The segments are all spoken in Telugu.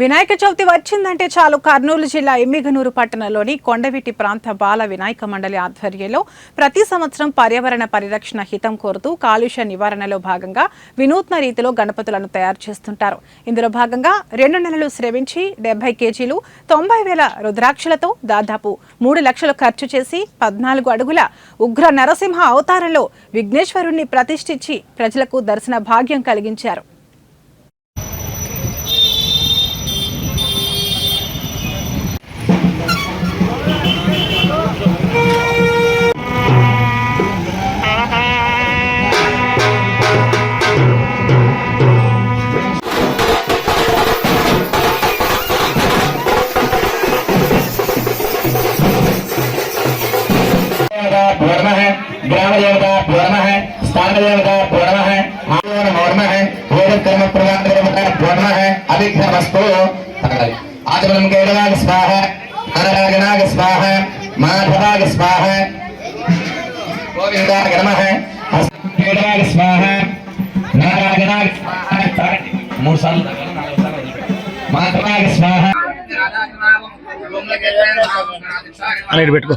వినాయక చవితి వచ్చిందంటే చాలు కర్నూలు జిల్లా ఎమ్మిగనూరు పట్టణంలోని కొండవీటి ప్రాంత బాల వినాయక మండలి ఆధ్వర్యంలో ప్రతి సంవత్సరం పర్యావరణ పరిరక్షణ హితం కోరుతూ కాలుష్య నివారణలో భాగంగా వినూత్న రీతిలో గణపతులను తయారు చేస్తుంటారు. ఇందులో భాగంగా 2 నెలలు శ్రమించి 70 కేజీలు 90,000 రుద్రాక్షలతో దాదాపు 3 లక్షలు ఖర్చు చేసి 14 అడుగుల ఉగ్ర నరసింహ అవతారంలో విఘ్నేశ్వరుణ్ణి ప్రతిష్ఠించి ప్రజలకు దర్శన భాగ్యం కలిగించారు. ग्राम देवता पूर्ण है, स्थान देवता पूर्ण है, आयोन मौर्म है, वेद कर्म प्रदान देवता पूर्ण है, अभिघ्नमस्तु। आचमन केरलाग स्वाहा, नारायणाग स्वाहा, माधवाग स्वाहा, गोविंदाग नमः, केरलाग स्वाहा, नारायणाग स्वाहा, मूर्छन माधवाग स्वाहा। అనేది పెట్టుకో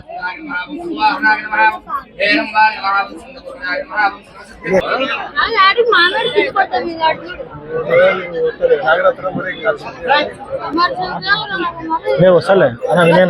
నేను వస్తలే అన్న వినే